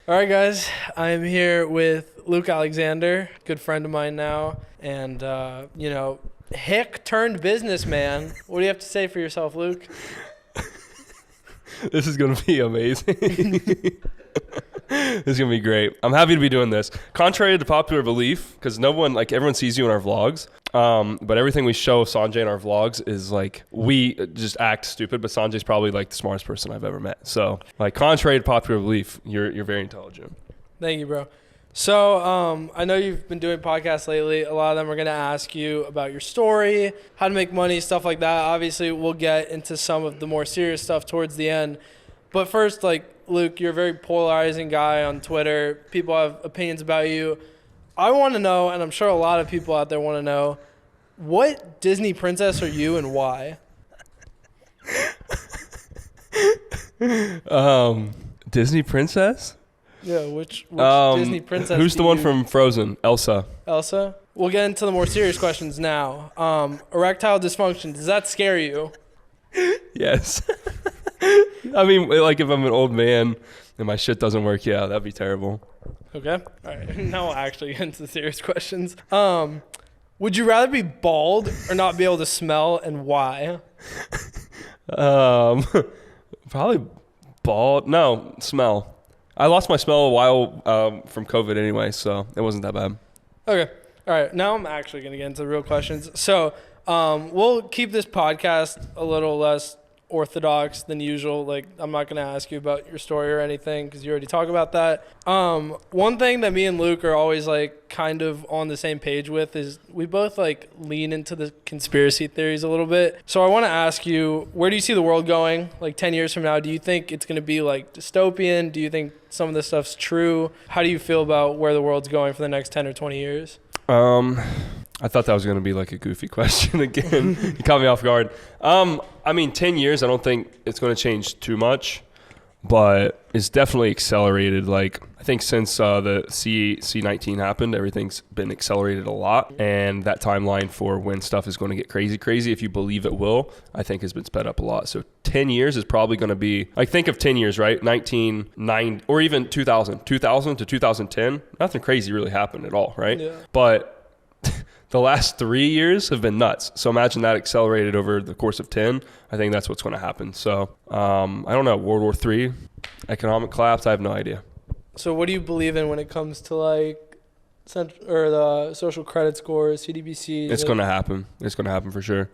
All right, guys. I'm here with Luke Alexander, good friend of mine now, and hick turned businessman. What do you have to say for yourself, Luke? This is going to be amazing. This is going to be great. I'm happy to be doing this. Contrary to popular belief, because everyone sees you in our vlogs, but everything we show Sanjay in our vlogs is like, we just act stupid, but Sanjay's probably like the smartest person I've ever met. So like, contrary to popular belief, you're very intelligent. Thank you, bro. So I know you've been doing podcasts lately. A lot of them are going to ask you about your story, how to make money, stuff like that. Obviously, we'll get into some of the more serious stuff towards the end. But first, Luke, you're a very polarizing guy on Twitter. People have opinions about you. I want to know, and I'm sure a lot of people out there want to know, what Disney princess are you and why? Disney princess? Yeah, which Disney princess? Who's the one from Frozen? Elsa. Elsa? We'll get into the more serious questions now. Erectile dysfunction, does that scare you? Yes. I mean, like if I'm an old man and my shit doesn't work, yeah, that'd be terrible. Okay. All right. Now we'll actually get into the serious questions. Would you rather be bald or not be able to smell, and why? Probably bald. No, smell. I lost my smell a while from COVID anyway, so it wasn't that bad. Okay. All right. Now I'm actually going to get into the real questions. So we'll keep this podcast a little less orthodox than usual. Like, I'm not going to ask you about your story or anything because you already talk about that. One thing that me and Luke are always kind of on the same page with is we both lean into the conspiracy theories a little bit. So I want to ask you, where do you see the world going 10 years from now? Do you think it's going to be dystopian? Do you think some of this stuff's true? How do you feel about where the world's going for the next 10 or 20 years? I thought that was going to be a goofy question again. You caught me off guard. 10 years, I don't think it's going to change too much, but it's definitely accelerated. I think since the C-19 happened, everything's been accelerated a lot. And that timeline for when stuff is going to get crazy, if you believe it will, I think has been sped up a lot. So 10 years is probably going to be, think of 10 years, right? 1990, or even 2000 to 2010, nothing crazy really happened at all, right? Yeah. But the last 3 years have been nuts. So imagine that accelerated over the course of 10. I think that's what's going to happen. So I don't know, World War III, economic collapse, I have no idea. So what do you believe in when it comes to the social credit score, CDBC? It's going to happen. It's going to happen for sure.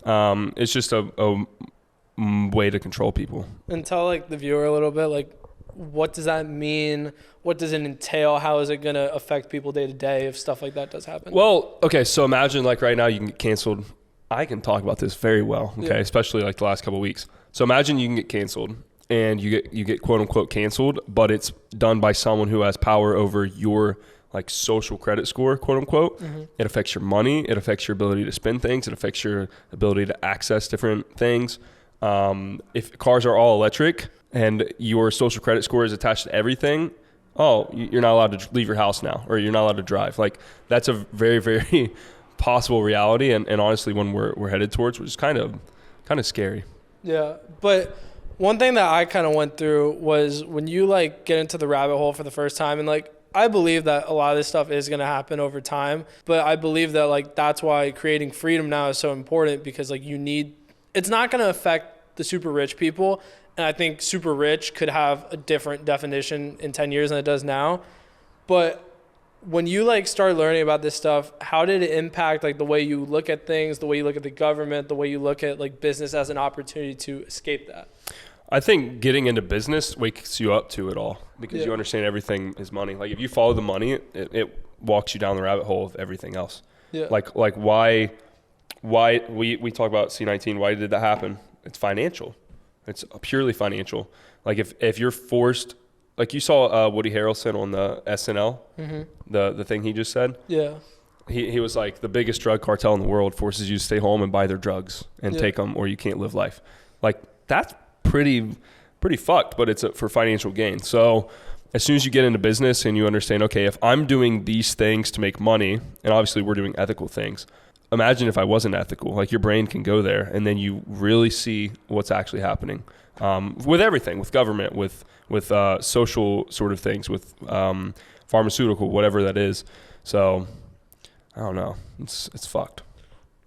It's just a way to control people. And tell the viewer a little bit, what does that mean? What does it entail? How is it going to affect people day to day if stuff like that does happen? Well, okay, so imagine right now you can get canceled. I can talk about this very well, okay, yeah. Especially the last couple of weeks. So imagine you can get canceled and you get quote unquote canceled, but it's done by someone who has power over your social credit score, quote unquote. Mm-hmm. It affects your money. It affects your ability to spend things. It affects your ability to access different things. If cars are all electric and your social credit score is attached to everything, you're not allowed to leave your house now, or you're not allowed to drive. That's a very, very possible reality, and honestly, one we're headed towards, which is kind of scary. Yeah, but one thing that I kind of went through was when you get into the rabbit hole for the first time, and I believe that a lot of this stuff is going to happen over time, but I believe that that's why creating freedom now is so important, because it's not going to affect the super rich people. And I think super rich could have a different definition in 10 years than it does now. But when you start learning about this stuff, how did it impact the way you look at things, the way you look at the government, the way you look at business as an opportunity to escape that? I think getting into business wakes you up to it all, because you understand everything is money. If you follow the money, it walks you down the rabbit hole of everything else. Yeah. Why we talk about C-19, why did that happen? It's financial. It's purely financial. If you're forced, you saw Woody Harrelson on the SNL, mm-hmm. the thing he just said. Yeah. He was the biggest drug cartel in the world forces you to stay home and buy their drugs and take them, or you can't live life. That's pretty fucked, but it's for financial gain. So as soon as you get into business and you understand, okay, if I'm doing these things to make money, and obviously we're doing ethical things, imagine if I wasn't ethical. Your brain can go there, and then you really see what's actually happening. with everything, with government, with social sort of things, with pharmaceutical, whatever that is. So I don't know. It's fucked.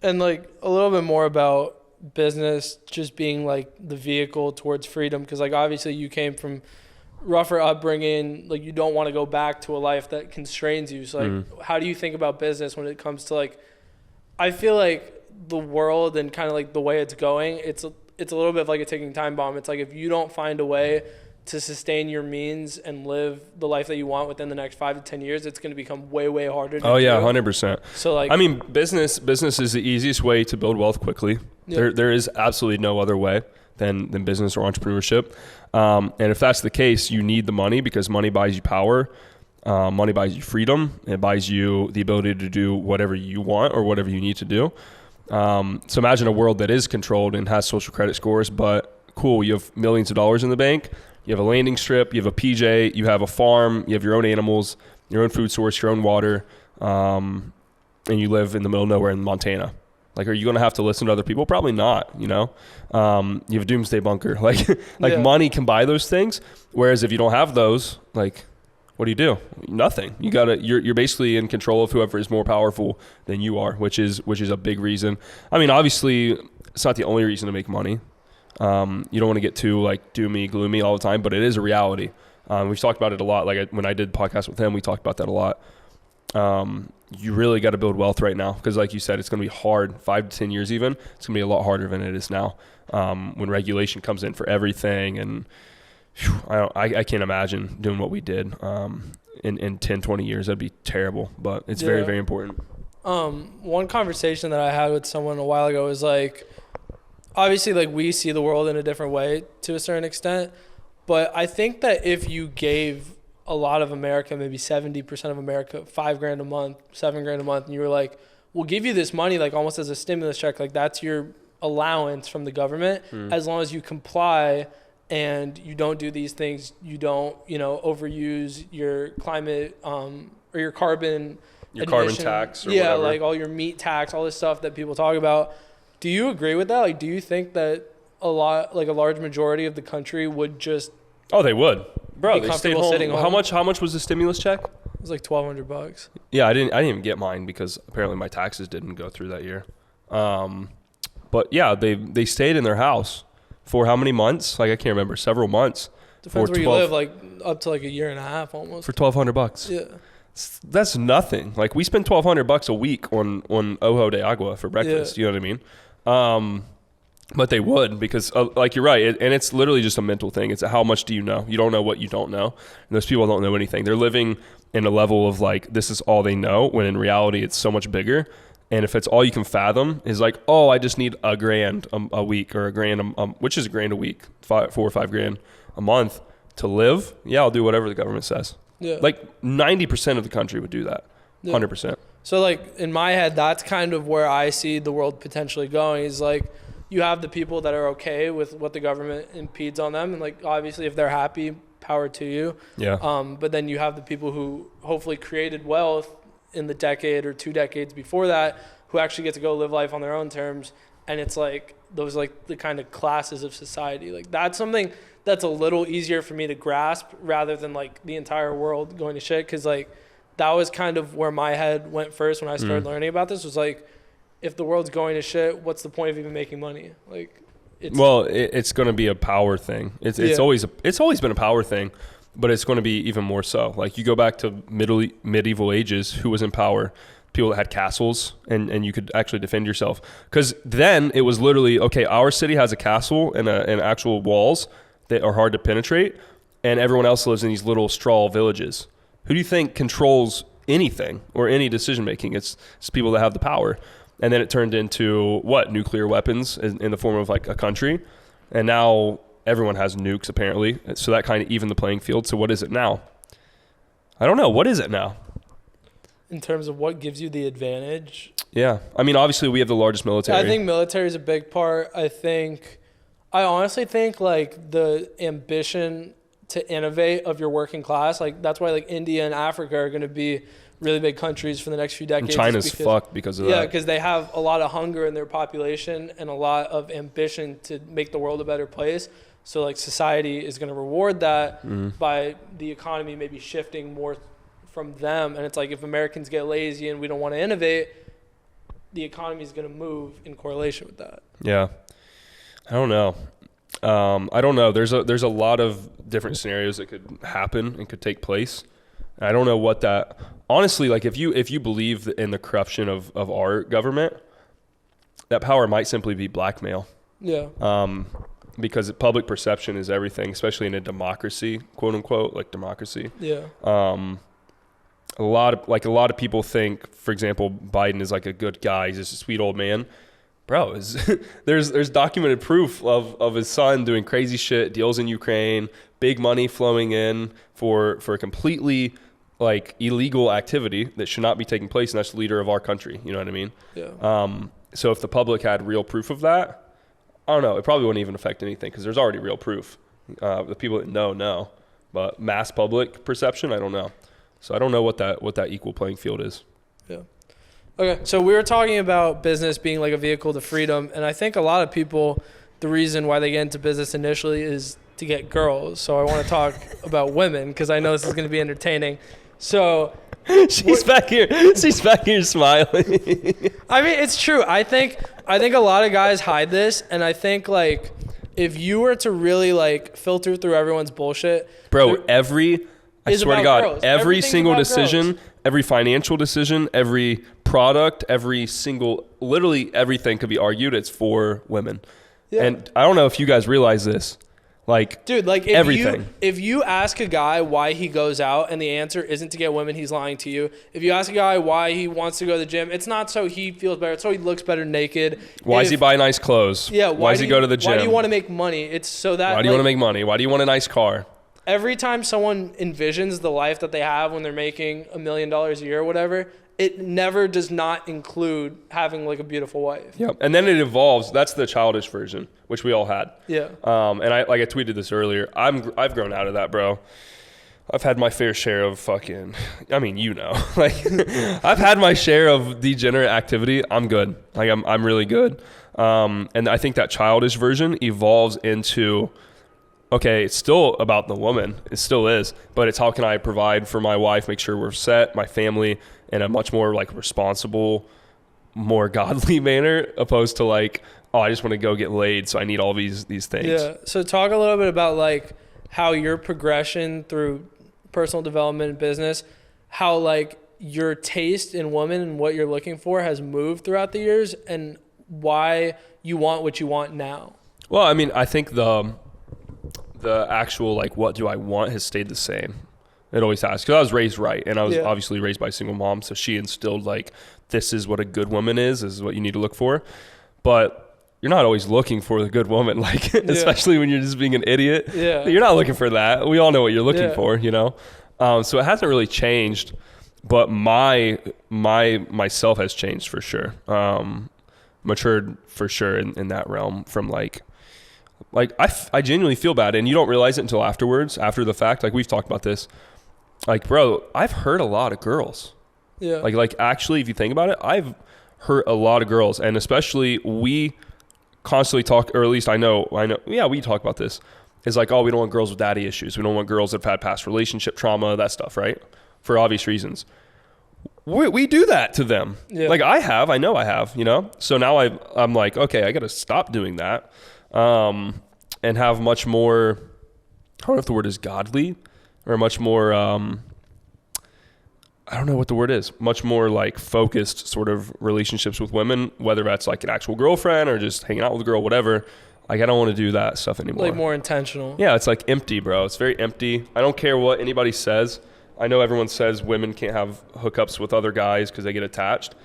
And like a little bit more about business just being like the vehicle towards freedom, because like obviously you came from rougher upbringing, like you don't want to go back to a life that constrains you. So like how do you think about business when it comes to like, I feel like the world and kind of like the way it's going, it's a little bit of like a ticking time bomb. It's like if you don't find a way to sustain your means and live the life that you want within the next 5 to 10 years, it's going to become way, way harder to do. 100%. So like, I mean, business is the easiest way to build wealth quickly. Yeah. There is absolutely no other way than business or entrepreneurship. And if that's the case, you need the money because money buys you power. Money buys you freedom. It buys you the ability to do whatever you want or whatever you need to do. So imagine a world that is controlled and has social credit scores, but cool, you have millions of dollars in the bank. You have a landing strip, you have a PJ, you have a farm, you have your own animals, your own food source, your own water, and you live in the middle of nowhere in Montana. Like, are you going to have to listen to other people? Probably not, you know? You have a doomsday bunker. Like money can buy those things, whereas if you don't have those, like, what do? Nothing. You're basically in control of whoever is more powerful than you are, which is a big reason. I mean, obviously, it's not the only reason to make money. You don't want to get too like doomy, gloomy all the time, but it is a reality. We've talked about it a lot. Like when I did the podcast with him, we talked about that a lot. You really got to build wealth right now because, like you said, it's going to be hard. 5 to 10 years, even it's going to be a lot harder than it is now. When regulation comes in for everything, and I can't imagine doing what we did in 10, 20 years. That'd be terrible. But it's very, very important. One conversation that I had with someone a while ago is like, obviously, like we see the world in a different way to a certain extent, but I think that if you gave a lot of America, maybe 70% of America, $5,000 a month, $7,000 a month, and you were like, we'll give you this money like almost as a stimulus check, like that's your allowance from the government, as long as you comply and you don't do these things, you don't, overuse your climate or your carbon carbon tax or whatever. Like all your meat tax, all this stuff that people talk about. Do you agree with that? Like, do you think that a large majority of the country would just? Oh, they would, bro. They stayed home. Home. How much was the stimulus check? It was like $1,200. Yeah, I didn't even get mine because apparently my taxes didn't go through that year. But yeah, they stayed in their house for how many months? Like I can't remember. Several months. Depends where you live. Like up to like a year and a half almost. For $1,200. Yeah. That's nothing. Like we spend $1,200 a week on ojo de agua for breakfast. Yeah. You know what I mean? But they would because like you're right. And it's literally just a mental thing. It's how much do you know? You don't know what you don't know. And those people don't know anything. They're living in a level of like, this is all they know, when in reality it's so much bigger. And if it's all you can fathom is like, oh, I just need $1,000 a week or $1,000, which is $1,000 a week, $4,000 or $5,000 a month to live. Yeah, I'll do whatever the government says. Yeah. Like 90% of the country would do that. 100%. So like in my head, that's kind of where I see the world potentially going, is like you have the people that are okay with what the government impedes on them. And like, obviously if they're happy, power to you. Yeah. But then you have the people who hopefully created wealth in the decade or 2 decades before that, who actually get to go live life on their own terms. And it's like, those like the kind of classes of society. Like that's something that's a little easier for me to grasp rather than like the entire world going to shit. Cause like that was kind of where my head went first when I started learning about this, was like, if the world's going to shit, what's the point of even making money? Like, it's going to be a power thing. It's always been a power thing, but it's going to be even more so. Like you go back to medieval ages, who was in power? People that had castles and you could actually defend yourself. Because then it was literally, okay, our city has a castle and actual walls that are hard to penetrate, and everyone else lives in these little straw villages. Who do you think controls anything or any decision making? It's people that have the power. And then it turned into nuclear weapons in the form of like a country. And now everyone has nukes apparently. So that kind of evened the playing field. So what is it now? I don't know. What is it now? In terms of what gives you the advantage? Yeah. I mean, obviously we have the largest military. I think military is a big part. I honestly think like the ambition to innovate of your working class, like that's why like India and Africa are going to be really big countries for the next few decades. And China's fucked because of that. Yeah, because they have a lot of hunger in their population and a lot of ambition to make the world a better place. So like society is going to reward that by the economy maybe shifting more from them. And it's like if Americans get lazy and we don't want to innovate, the economy is going to move in correlation with that. Yeah. I don't know. I don't know. There's a lot of different scenarios that could happen and could take place. I don't know what that, honestly, like if you believe in the corruption of our government, that power might simply be blackmail. Yeah. Because public perception is everything, especially in a democracy, quote unquote, like democracy. Yeah. A lot of people think, for example, Biden is like a good guy. He's just a sweet old man. Bro, there's documented proof of his son doing crazy shit, deals in Ukraine, big money flowing in for a completely like illegal activity that should not be taking place, and that's the leader of our country. You know what I mean? Yeah. So if the public had real proof of that, I don't know. It probably wouldn't even affect anything because there's already real proof. The people that know, but mass public perception, I don't know. So I don't know what that equal playing field is. Yeah. Okay, so we were talking about business being like a vehicle to freedom, and I think a lot of people, the reason why they get into business initially is to get girls. So I want to talk about women because I know this is going to be entertaining. So she's back here smiling. I mean, it's true. I think a lot of guys hide this, and I think like if you were to really like filter through everyone's bullshit, bro, I swear to God, girls. every single decision, girls. every financial decision, every product, literally everything could be argued it's for women. Yeah. And I don't know if you guys realize this. Like, dude, like everything. If you ask a guy why he goes out and the answer isn't to get women, he's lying to you. If you ask a guy why he wants to go to the gym, it's not so he feels better. It's so he looks better naked. Why does he buy nice clothes? Yeah. Why does he go to the gym? Why do you want to make money? It's so that. Why do you want to make money? Why do you want a nice car? Every time someone envisions the life that they have when they're making $1 million a year or whatever, it never does not include having like a beautiful wife. Yeah, and then it evolves. That's the childish version, which we all had. Yeah. And I tweeted this earlier. I've grown out of that, bro. I've had my fair share of fucking. I mean, you know, like I've had my share of degenerate activity. I'm good. Like I'm really good. And I think that childish version evolves into. Okay, it's still about the woman. It still is. But it's how can I provide for my wife, make sure we're set, my family, in a much more like responsible, more godly manner, opposed to like, oh, I just want to go get laid, so I need all these things. Yeah. So talk a little bit about like how your progression through personal development and business, how like your taste in women and what you're looking for has moved throughout the years, and why you want what you want now. Well, I mean, I think the actual like what do I want has stayed the same. It always has, because I was raised right, and I was obviously raised by a single mom, so she instilled like this is what a good woman is what you need to look for. But you're not always looking for the good woman, like especially when you're just being an idiot. Yeah, you're not looking for that. We all know what you're looking for, you know. So it hasn't really changed, but myself has changed for sure. Matured for sure in that realm from like I genuinely feel bad, and you don't realize it until afterwards, after the fact. Like we've talked about this. Like, bro, I've hurt a lot of girls. Yeah. Like actually, if you think about it, I've hurt a lot of girls, and especially we constantly talk, or at least I know. Yeah, we talk about this. It's like, oh, we don't want girls with daddy issues. We don't want girls that have had past relationship trauma, that stuff, right? For obvious reasons. We do that to them. Yeah. Like I know I have, you know? So now I'm like, okay, I got to stop doing that. And have much more, I don't know if the word is godly, or much more, I don't know what the word is, much more like focused sort of relationships with women, whether that's like an actual girlfriend or just hanging out with a girl, whatever. Like I don't want to do that stuff anymore. Like more intentional. Yeah, it's like empty, bro. It's very empty. I don't care what anybody says. I know everyone says women can't have hookups with other guys because they get attached.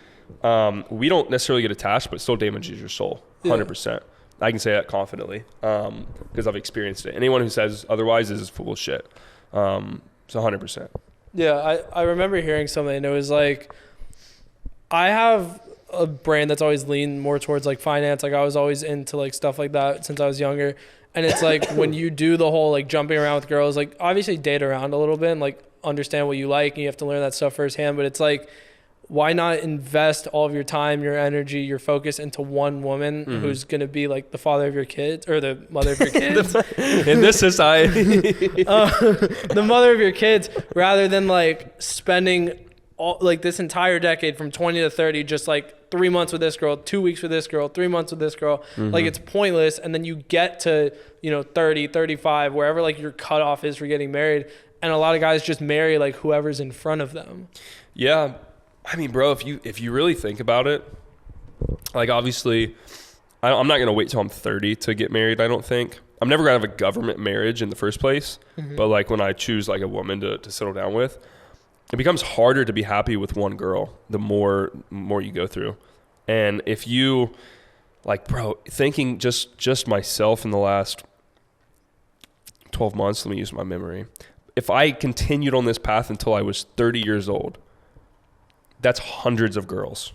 We don't necessarily get attached, but it still damages your soul, 100%. Yeah. I can say that confidently because I've experienced it. Anyone who says otherwise is full of shit. So 100%. Yeah, I remember hearing something, and it was like, I have a brain that's always leaned more towards like finance. Like I was always into like stuff like that since I was younger. And it's like when you do the whole like jumping around with girls, like obviously date around a little bit and like understand what you like, and you have to learn that stuff firsthand. But it's like, why not invest all of your time, your energy, your focus into one woman who's going to be like the father of your kids or the mother of your kids in this society, the mother of your kids, rather than like spending all like this entire decade from 20 to 30, just like 3 months with this girl, 2 weeks with this girl, 3 months with this girl. Like it's pointless. And then you get to, 30, 35, wherever like your cutoff is for getting married. And a lot of guys just marry like whoever's in front of them. Yeah. I mean, bro, if you really think about it, like obviously, I'm not gonna wait till I'm 30 to get married. I don't think I'm never gonna have a government marriage in the first place. But like when I choose like a woman to settle down with, it becomes harder to be happy with one girl the more you go through. And if you like, bro, thinking just myself in the last 12 months, let me use my memory. If I continued on this path until I was 30 years old, that's hundreds of girls.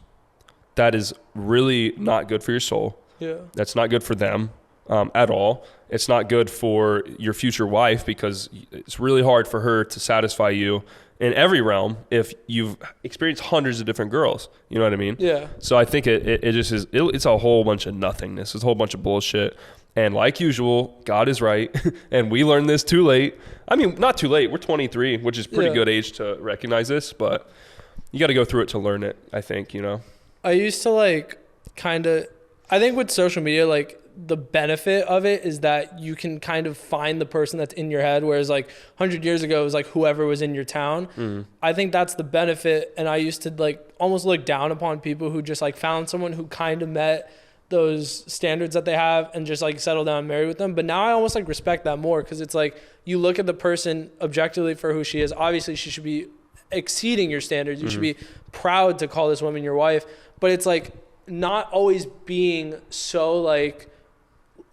That is really not good for your soul. Yeah. That's not good for them at all. It's not good for your future wife because it's really hard for her to satisfy you in every realm if you've experienced hundreds of different girls. You know what I mean? Yeah. So I think it just is, it's a whole bunch of nothingness. It's a whole bunch of bullshit. And like usual, God is right. And we learned this too late. I mean, not too late. We're 23, which is pretty good age to recognize this, but you got to go through it to learn it, I think, I used to like I think with social media, like the benefit of it is that you can kind of find the person that's in your head. Whereas like 100 years ago, it was like whoever was in your town. I think that's the benefit. And I used to like almost look down upon people who just like found someone who kind of met those standards that they have and just like settle down and marry with them. But now I almost like respect that more because it's like you look at the person objectively for who she is. Obviously, she should be exceeding your standards. You should be proud to call this woman your wife, but it's like not always being so like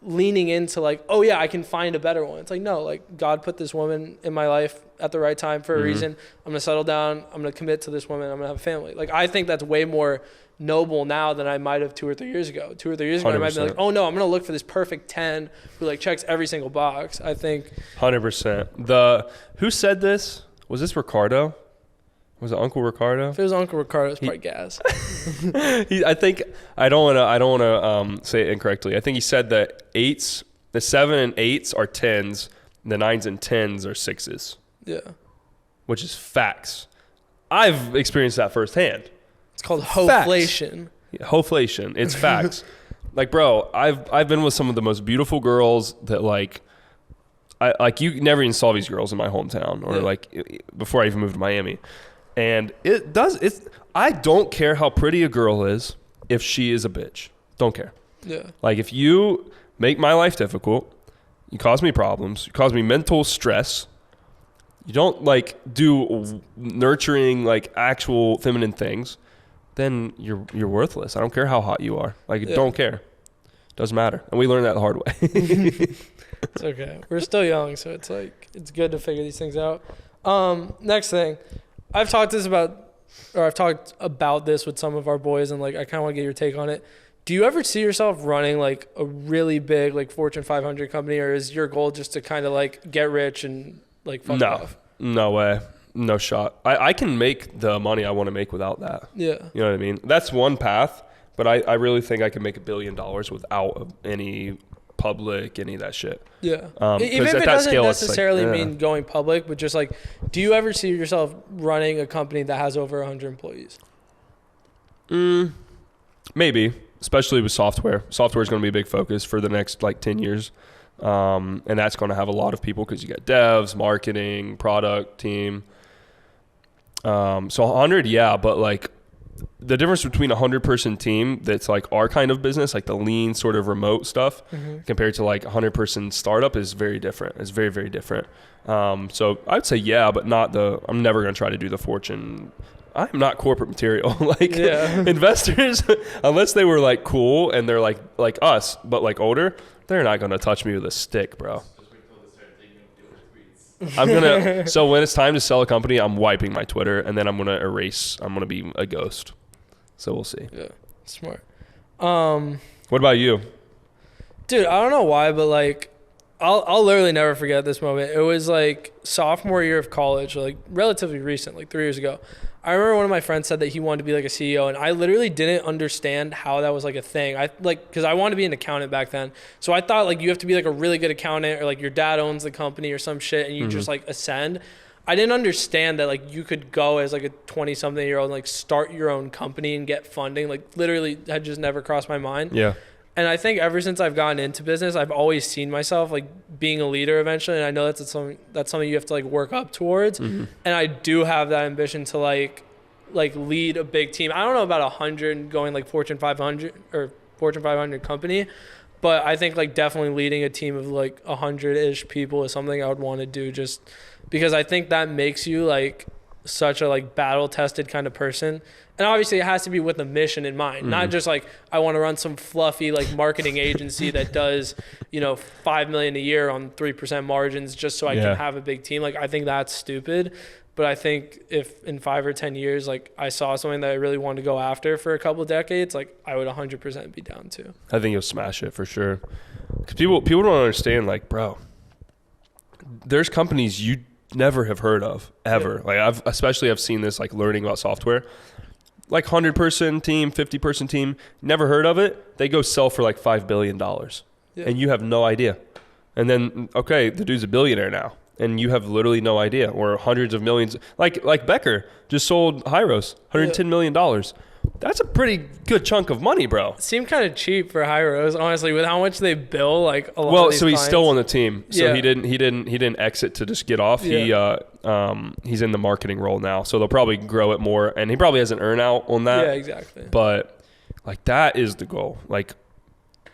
leaning into like, oh yeah, I can find a better one. It's like, no, like God put this woman in my life at the right time for a reason. I'm gonna settle down, I'm gonna commit to this woman, I'm gonna have a family. Like I think that's way more noble now than I might have 2 or 3 years ago. 2 or 3 years ago 100%. I might be like, oh no, I'm gonna look for this perfect 10 who like checks every single box. I think 100%. Who said this? Was this Ricardo? Was it Uncle Ricardo? If it was Uncle Ricardo, it's probably gas. I think I don't wanna say it incorrectly. I think he said that the 7 and 8s are 10s, and the 9s and 10s are 6s. Yeah. Which is facts. I've experienced that firsthand. It's called hoflation. Yeah, hoflation. It's facts. Like, bro, I've been with some of the most beautiful girls that like you never even saw these girls in my hometown or like before I even moved to Miami. And I don't care how pretty a girl is if she is a bitch. Don't care. Yeah. Like if you make my life difficult, you cause me problems, you cause me mental stress, you don't like do nurturing like actual feminine things, then you're worthless. I don't care how hot you are. Like don't care. Doesn't matter. And we learned that the hard way. It's okay. We're still young, so it's like it's good to figure these things out. Next thing. I've talked about this with some of our boys, and like I kind of want to get your take on it. Do you ever see yourself running like a really big like Fortune 500 company, or is your goal just to kind of like get rich and like fuck off? No way. No shot. I can make the money I want to make without that. Yeah. You know what I mean? That's one path, but I really think I can make $1 billion without any public, any of that shit. Yeah. Even if it doesn't necessarily mean going public, but just like, do you ever see yourself running a company that has over 100 employees? Maybe, especially with software. Software is going to be a big focus for the next like 10 years. And that's going to have a lot of people because you got devs, marketing, product team. So 100, yeah, but like the difference between a 100-person team that's like our kind of business, like the lean sort of remote stuff, compared to like a 100-person startup is very different. It's very, very different. So I'd say yeah, but I'm never going to try to do the Fortune. I'm not corporate material. Like investors, unless they were like cool and they're like us, but like older, they're not going to touch me with a stick, bro. So when it's time to sell a company, I'm wiping my Twitter and then I'm going to be a ghost. So we'll see. Yeah. Smart. What about you? Dude, I don't know why, but like I'll literally never forget this moment. It was like sophomore year of college, like relatively recent, like 3 years ago. I remember one of my friends said that he wanted to be like a CEO, and I literally didn't understand how that was like a thing. Because I wanted to be an accountant back then. So I thought like you have to be like a really good accountant, or like your dad owns the company or some shit, and you just like ascend. I didn't understand that like you could go as like a 20-something-year-old and like start your own company and get funding. Like literally had just never crossed my mind. Yeah. And I think ever since I've gotten into business, I've always seen myself like being a leader eventually. And I know that's something you have to like work up towards. And I do have that ambition to like lead a big team. I don't know about 100 going like Fortune 500 or Fortune 500 company, but I think like definitely leading a team of like 100-ish people is something I would want to do, just because I think that makes you like such a like battle tested kind of person. And obviously it has to be with a mission in mind, not just like I want to run some fluffy like marketing agency that does, $5 million a year on 3% margins just so I can have a big team. Like I think that's stupid. But I think if in 5 or 10 years, like I saw something that I really wanted to go after for a couple of decades, like I would 100% be down to. I think you'll smash it for sure. Because people don't understand, like, bro, there's companies you never have heard of ever. Yeah. Like I've seen this like learning about software. Like 100-person team, 50-person team, never heard of it. They go sell for like $5 billion. Yeah. And you have no idea. And then, okay, the dude's a billionaire now. And you have literally no idea. Or hundreds of millions. Like Becker just sold Hyros, $110 million. That's a pretty good chunk of money, bro. It seemed kind of cheap for Hyros, honestly, with how much they bill. Like a lot. Well, of these so he's clients. still on the team. So he didn't exit to just get off. Yeah. He's in the marketing role now. So they'll probably grow it more, and he probably has an earn out on that. Yeah, exactly. But like that is the goal. Like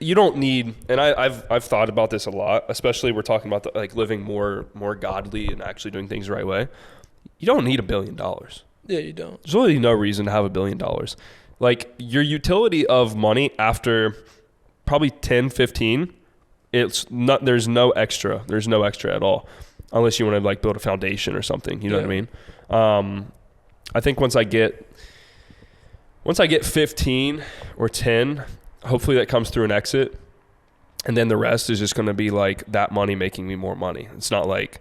you don't need, and I've thought about this a lot, especially we're talking about like living more godly and actually doing things the right way. You don't need $1 billion. Yeah, you don't. There's really no reason to have $1 billion. Like your utility of money after probably 10, 15, there's no extra. There's no extra at all. Unless you want to like build a foundation or something. You know what I mean? I think once I get 15 or 10, hopefully that comes through an exit. And then the rest is just going to be like that money making me more money. It's not like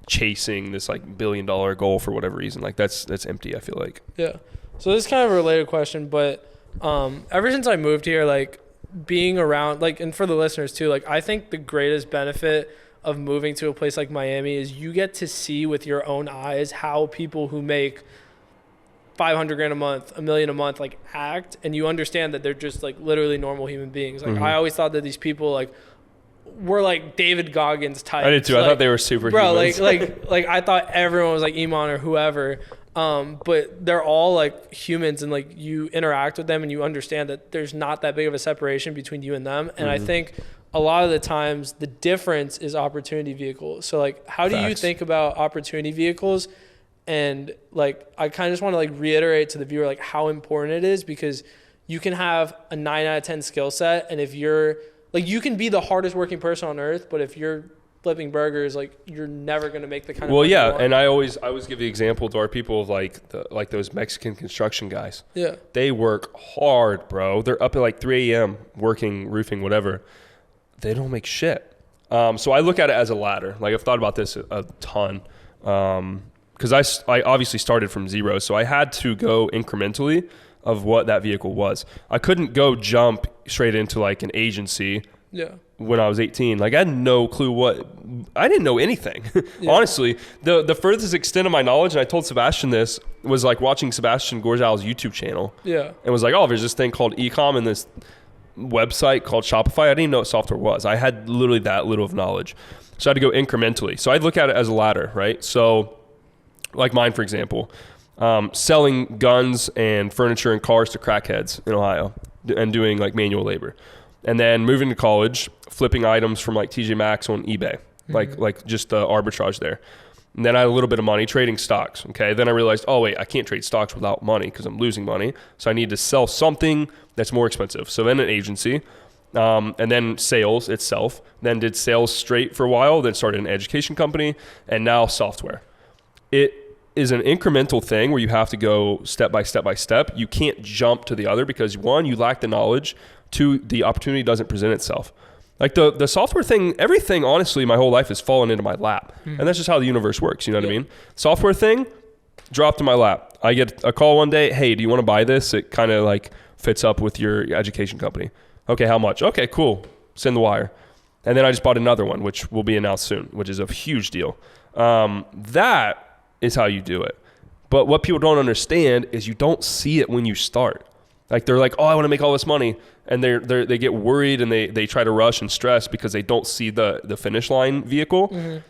chasing this like $1 billion goal for whatever reason. Like that's empty, I feel like. Yeah. So this is kind of a related question, but ever since I moved here, like being around, like, and for the listeners too, like I think the greatest benefit of moving to a place like Miami is you get to see with your own eyes how people who make $500,000 a month, $1 million a month, like act, and you understand that they're just like literally normal human beings. Like I always thought that these people like were like David Goggins type. I did too. Like, I thought they were super bro, humans. like I thought everyone was like Iman or whoever. But they're all like humans, and like you interact with them and you understand that there's not that big of a separation between you and them. And I think a lot of the times the difference is opportunity vehicles. So like, how do you think about opportunity vehicles? And like, I kind of just want to like reiterate to the viewer, like how important it is, because you can have a 9 out of 10 skill set. And if you're like, you can be the hardest working person on earth, but if you're flipping burgers, like you're never going to make the kind of money you want. And I always give the example to our people of like those Mexican construction guys. Yeah, they work hard, bro. They're up at like 3 a.m. working roofing, whatever. They don't make shit. So I look at it as a ladder. Like I've thought about this a ton, because I obviously started from zero, so I had to go incrementally of what that vehicle was. I couldn't go jump straight into like an agency. Yeah. When I was 18, like I had no clue I didn't know anything. Yeah. Honestly, the furthest extent of my knowledge, and I told Sebastian this, was like watching Sebastian Gorjal's YouTube channel. Yeah. And was like, oh, there's this thing called e-com and this website called Shopify. I didn't even know what software was. I had literally that little of knowledge. So I had to go incrementally. So I'd look at it as a ladder, right? So like mine, for example, selling guns and furniture and cars to crackheads in Ohio and doing like manual labor. And then moving to college, flipping items from like TJ Maxx on eBay, like just the arbitrage there. And then I had a little bit of money trading stocks. Okay. Then I realized, oh wait, I can't trade stocks without money because I'm losing money. So I need to sell something that's more expensive. So then an agency, and then sales itself, then did sales straight for a while, then started an education company, and now software. It is an incremental thing where you have to go step by step by step. You can't jump to the other because one, you lack the knowledge. Two, the opportunity doesn't present itself. Like the software thing, everything, honestly, my whole life has fallen into my lap. And that's just how the universe works. You know what I mean? Software thing dropped in my lap. I get a call one day. Hey, do you want to buy this? It kind of like fits up with your education company. Okay, how much? Okay, cool. Send the wire. And then I just bought another one, which will be announced soon, which is a huge deal. That is how you do it. But what people don't understand is you don't see it when you start. Like they're like, oh, I want to make all this money. And they get worried and they try to rush and stress because they don't see the finish line vehicle.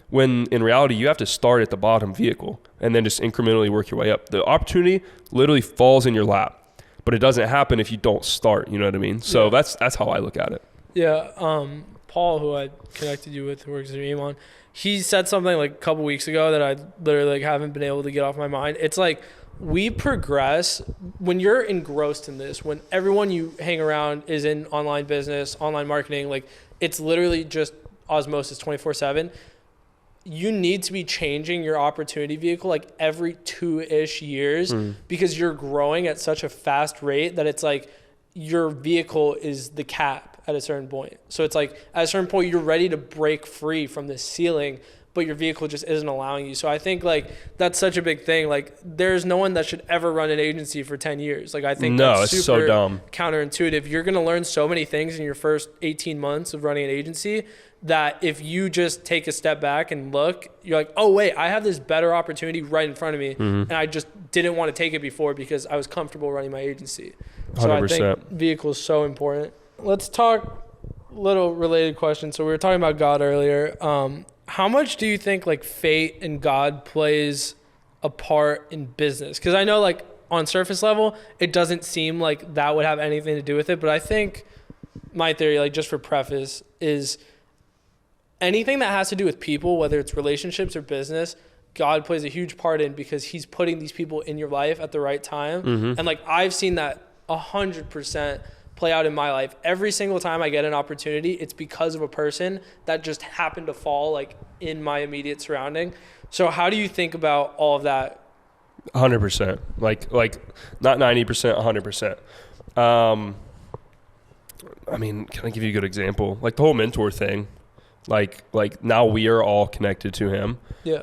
When in reality, you have to start at the bottom vehicle and then just incrementally work your way up. The opportunity literally falls in your lap, but it doesn't happen if you don't start. You know what I mean? So that's how I look at it. Yeah. Paul, who I connected you with, who works at Iman, he said something like a couple weeks ago that I literally like haven't been able to get off my mind. It's like we progress when you're engrossed in this, when everyone you hang around is in online business, online marketing, like it's literally just osmosis 24/7. You need to be changing your opportunity vehicle like every 2-ish years because you're growing at such a fast rate that it's like your vehicle is the cap at a certain point. So it's like at a certain point you're ready to break free from this ceiling, but your vehicle just isn't allowing you. So I think like that's such a big thing. Like there's no one that should ever run an agency for 10 years. Like I think that's super so dumb. Counterintuitive. You're going to learn so many things in your first 18 months of running an agency that if you just take a step back and look, you're like, oh wait, I have this better opportunity right in front of me. And I just didn't want to take it before because I was comfortable running my agency. So 100%. I think vehicle is so important. Let's talk little related question. So we were talking about God earlier. How much do you think like fate and God plays a part in business? Because I know like on surface level, it doesn't seem like that would have anything to do with it. But I think my theory, like just for preface, is anything that has to do with people, whether it's relationships or business, God plays a huge part in because he's putting these people in your life at the right time. And like I've seen that 100% play out in my life. Every single time I get an opportunity, it's because of a person that just happened to fall like in my immediate surrounding. So how do you think about all of that? 100%. Like not 90%, 100%. I mean, can I give you a good example? Like the whole mentor thing. Like now we are all connected to him. Yeah.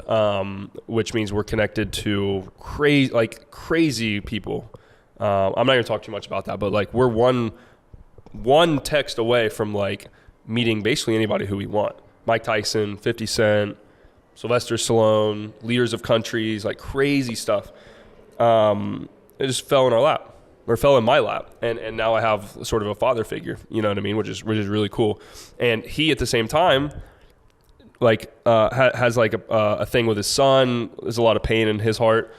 Which means we're connected to crazy people. I'm not gonna talk too much about that, but like we're one text away from like meeting basically anybody who we want. Mike Tyson, 50 Cent, Sylvester Stallone, leaders of countries, like crazy stuff. It just fell in our lap, or fell in my lap, and now I have sort of a father figure. You know what I mean? Which is really cool. And he at the same time, like has like a thing with his son. There's a lot of pain in his heart.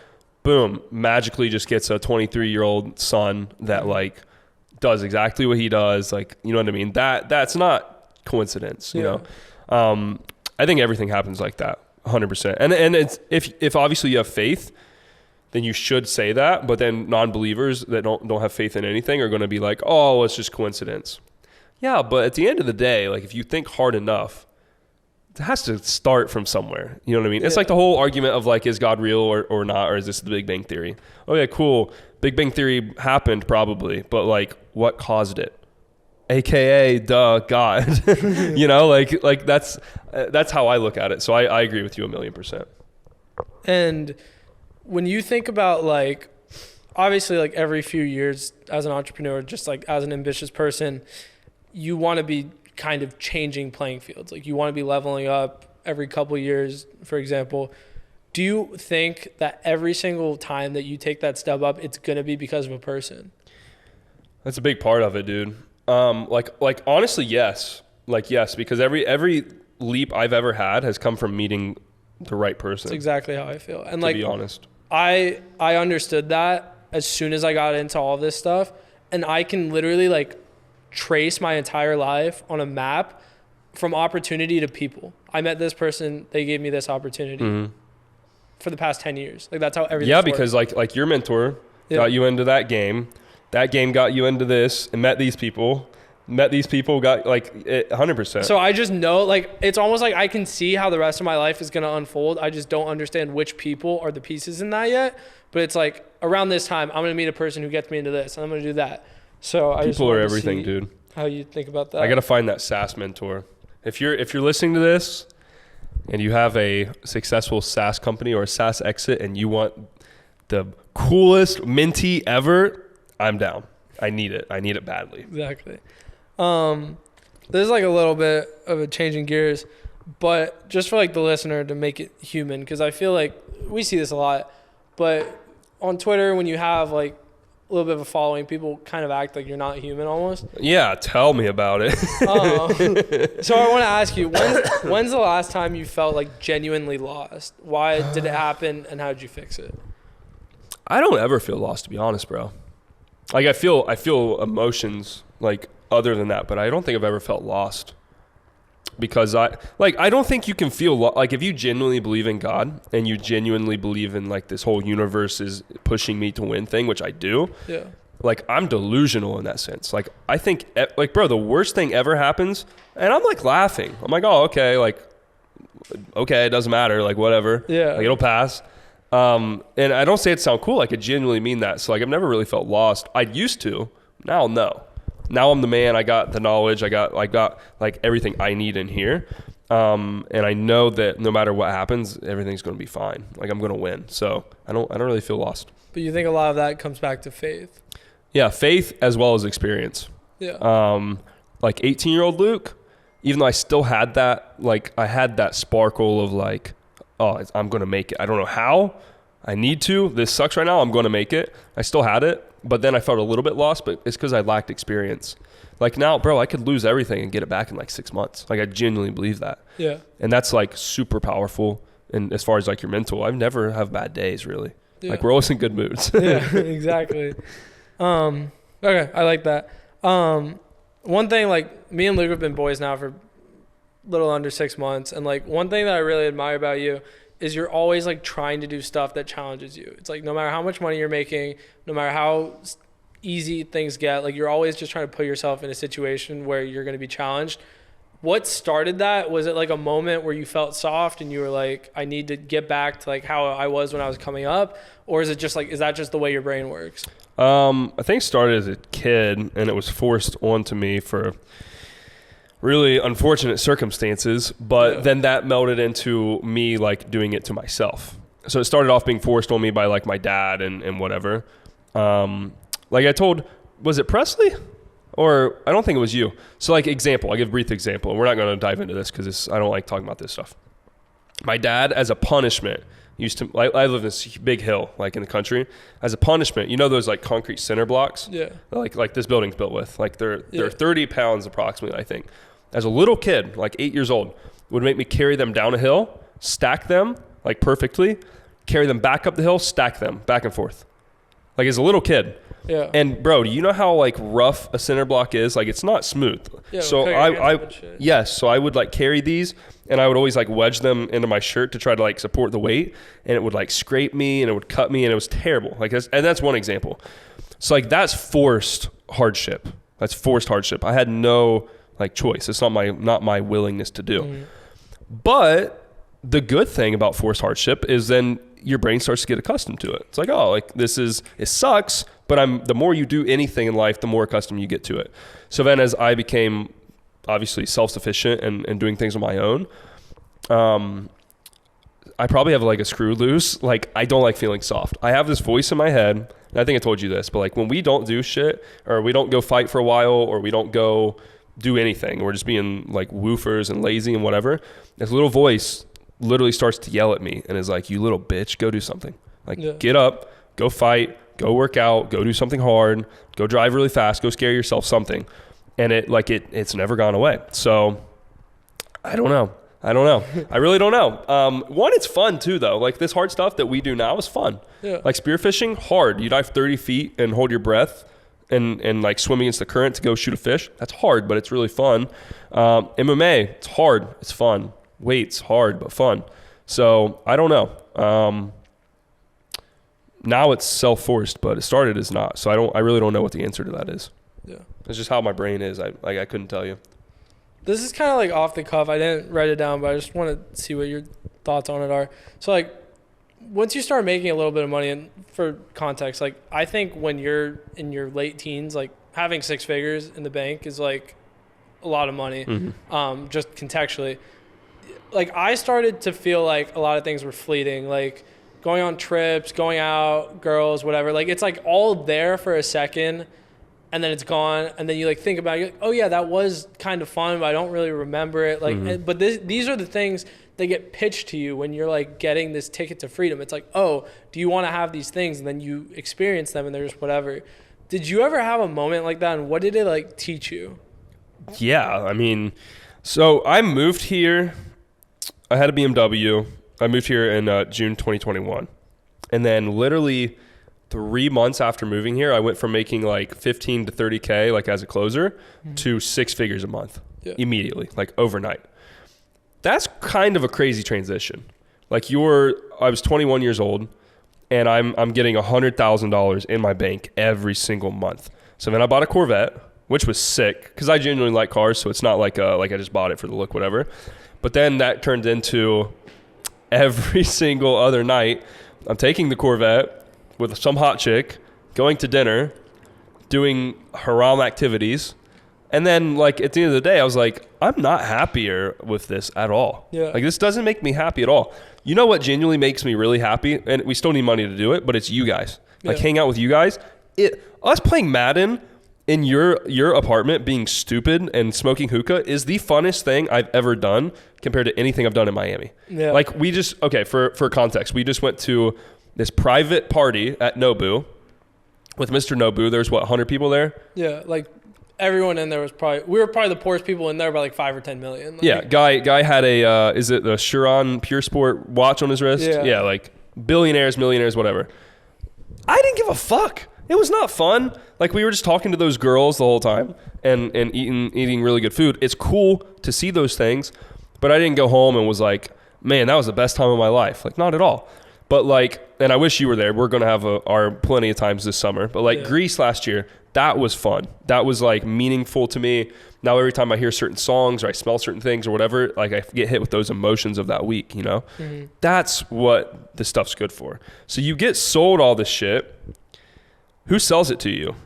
Boom, magically just gets a 23-year-old son that like does exactly what he does. Like, you know what I mean? That's not coincidence, you know? I think everything happens like that 100%. And it's, if obviously you have faith, then you should say that. But then non-believers that don't have faith in anything are going to be like, oh, it's just coincidence. Yeah. But at the end of the day, like if you think hard enough, it has to start from somewhere. You know what I mean? It's like the whole argument of like, is God real or not? Or is this the Big Bang Theory? Oh yeah, cool. Big Bang Theory happened probably, but like what caused it? AKA God. You know, like that's how I look at it. So I agree with you 1,000,000%. And when you think about like, obviously like every few years as an entrepreneur, just like as an ambitious person, you want to be kind of changing playing fields. Like you want to be leveling up every couple of years, for example. Do you think that every single time that you take that step up, it's going to be because of a person? That's a big part of it, dude. Like honestly, yes. Like, yes, because every leap I've ever had has come from meeting the right person. That's exactly how I feel. And to like, be honest, I understood that as soon as I got into all this stuff, and I can literally like trace my entire life on a map from opportunity to people. I met this person, they gave me this opportunity for the past 10 years. Like that's how everything works. Because like your mentor got you into that game got you into this, and met these people, got like 100%. So I just know, like, it's almost like I can see how the rest of my life is going to unfold. I just don't understand which people are the pieces in that yet. But it's like around this time, I'm going to meet a person who gets me into this, and I'm going to do that. So I just people are everything, dude. how you think about that. I got to find that SaaS mentor. If you're listening to this and you have a successful SaaS company or a SaaS exit and you want the coolest minty ever, I'm down. I need it. I need it badly. Exactly. This is like a little bit of a change in gears, but just for like the listener to make it human, because I feel like we see this a lot, but on Twitter, when you have like a little bit of a following, people kind of act like you're not human almost. Yeah, tell me about it. So I want to ask you, when's the last time you felt like genuinely lost? Why did it happen, and how did you fix it? I don't ever feel lost, to be honest, bro. Like I feel emotions like other than that, but I don't think I've ever felt lost. Because I don't think you can feel like if you genuinely believe in God and you genuinely believe in like this whole universe is pushing me to win thing, which I do. Yeah. Like I'm delusional in that sense. Like I think like, bro, the worst thing ever happens and I'm like laughing. I'm like, oh, okay. Like, okay. It doesn't matter. Like whatever. Yeah. Like it'll pass. And I don't say it sound cool. Like I genuinely mean that. So like, I've never really felt lost. I used to, now, no. Now I'm the man. I got the knowledge. I got like everything I need in here. And I know that no matter what happens, everything's going to be fine. Like I'm going to win. So I don't really feel lost. But you think a lot of that comes back to faith? Yeah. Faith as well as experience. Yeah. Like 18-year-old Luke, even though I still had that, like I had that sparkle of like, oh, I'm going to make it. I don't know how. I need to. This sucks right now. I'm going to make it. I still had it. But then I felt a little bit lost, but it's because I lacked experience. Like now, bro, I could lose everything and get it back in like 6 months. Like I genuinely believe that. Yeah. And that's like super powerful. And as far as like your mental, I've never have bad days really. Yeah. Like we're always in good moods. Yeah, exactly. Okay, I like that. One thing, like me and Luke have been boys now for a little under 6 months. And like one thing that I really admire about you is you're always like trying to do stuff that challenges you. It's like no matter how much money you're making, no matter how easy things get, like you're always just trying to put yourself in a situation where you're going to be challenged. What started that? Was it like a moment where you felt soft and you were like, I need to get back to like how I was when I was coming up? Or is it just like, is that just the way your brain works? I think it started as a kid and it was forced onto me for really unfortunate circumstances, but then that melded into me like doing it to myself. So it started off being forced on me by like my dad and whatever. Like I told, was it Presley? Or I don't think it was you. So like example, I'll give a brief example. We're not going to dive into this because I don't like talking about this stuff. My dad, as a punishment, used to, I live in this big hill, like in the country. As a punishment, you know those like concrete center blocks? Yeah. Like this building's built with. Like they're 30 pounds approximately, I think. As a little kid, like 8 years old, would make me carry them down a hill, stack them like perfectly, carry them back up the hill, stack them back and forth. Like as a little kid. Yeah. And bro, do you know how like rough a center block is? Like it's not smooth. Yeah, so so I would like carry these and I would always like wedge them into my shirt to try to like support the weight, and it would like scrape me and it would cut me and it was terrible. Like that's one example. So like that's forced hardship. That's forced hardship. I had no like choice. It's not my willingness to do. Mm-hmm. But the good thing about forced hardship is then your brain starts to get accustomed to it. It's like, oh, like it sucks, but the more you do anything in life, the more accustomed you get to it. So then as I became obviously self-sufficient and doing things on my own, I probably have like a screw loose. Like I don't like feeling soft. I have this voice in my head, and I think I told you this, but like when we don't do shit or we don't go fight for a while or we don't go do anything, we're just being like woofers and lazy and whatever, this little voice literally starts to yell at me and is like, you little bitch, go do something. Like get up, go fight, go work out, go do something hard, go drive really fast, go scare yourself, something. And it's never gone away. So I don't know. I really don't know. One, it's fun too though. Like this hard stuff that we do now is fun. Yeah. Like spearfishing, hard. You dive 30 feet and hold your breath and like swim against the current to go shoot a fish. That's hard, but it's really fun. MMA, it's hard, it's fun. Weights, hard, but fun. So I don't know. Now it's self-forced, but it started as not. So I really don't know what the answer to that is. Yeah. It's just how my brain is. I couldn't tell you. This is kind of like off the cuff. I didn't write it down, but I just want to see what your thoughts on it are. So like once you start making a little bit of money, and for context, like I think when you're in your late teens, like having 6 figures in the bank is like a lot of money. Just contextually, like I started to feel like a lot of things were fleeting, like going on trips, going out, girls, whatever. Like it's like all there for a second and then it's gone. And then you like think about it, you're like, oh yeah, that was kind of fun, but I don't really remember it. Like, but these are the things that get pitched to you when you're like getting this ticket to freedom. It's like, oh, do you want to have these things? And then you experience them and they're just whatever. Did you ever have a moment like that? And what did it like teach you? Yeah. I mean, so I moved here. I had a BMW. I moved here in June 2021. And then literally 3 months after moving here, I went from making like 15 to 30K like as a closer to 6 figures a month immediately, like overnight. That's kind of a crazy transition. Like I was 21 years old and I'm getting $100,000 in my bank every single month. So then I bought a Corvette, which was sick because I genuinely like cars. So it's not like I just bought it for the look, whatever. But then that turned into every single other night, I'm taking the Corvette with some hot chick, going to dinner, doing haram activities. And then like at the end of the day, I was like, I'm not happier with this at all. Yeah. Like this doesn't make me happy at all. You know what genuinely makes me really happy? And we still need money to do it, but it's you guys. Like hang out with you guys. Us playing Madden in your apartment being stupid and smoking hookah is the funnest thing I've ever done compared to anything I've done in Miami. Yeah. Like for context, we just went to this private party at Nobu with Mr. Nobu. There's 100 people there? Yeah, like everyone in there we were probably the poorest people in there by like 5 or 10 million. Like, yeah, guy had is it the Chiron Pure Sport watch on his wrist? Yeah, like billionaires, millionaires, whatever. I didn't give a fuck. It was not fun. Like we were just talking to those girls the whole time and eating really good food. It's cool to see those things, but I didn't go home and was like, man, that was the best time of my life. Like not at all. But like, and I wish you were there. We're going to have our plenty of times this summer, but like Greece last year, that was fun. That was like meaningful to me. Now every time I hear certain songs or I smell certain things or whatever, like I get hit with those emotions of that week, you know? That's what this stuff's good for. So you get sold all this shit. Who sells it to you?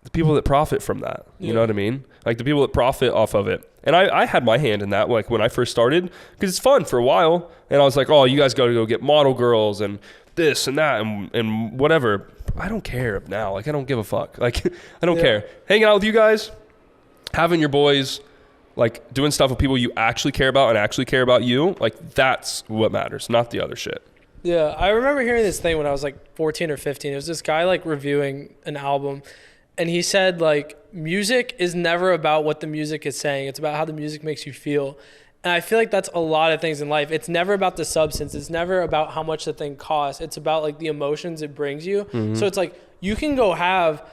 The people that profit from that. You know what I mean? Like the people that profit off of it. And I had my hand in that, like when I first started, because it's fun for a while. And I was like, oh, you guys got to go get model girls and this and that and whatever. I don't care now. Like I don't give a fuck. Like I don't care. Hanging out with you guys, having your boys, like doing stuff with people you actually care about and actually care about you. Like that's what matters, not the other shit. Yeah, I remember hearing this thing when I was like 14 or 15. It was this guy like reviewing an album, and he said like music is never about what the music is saying. It's about how the music makes you feel. And I feel like that's a lot of things in life. It's never about the substance. It's never about how much the thing costs. It's about like the emotions it brings you. So it's like you can go have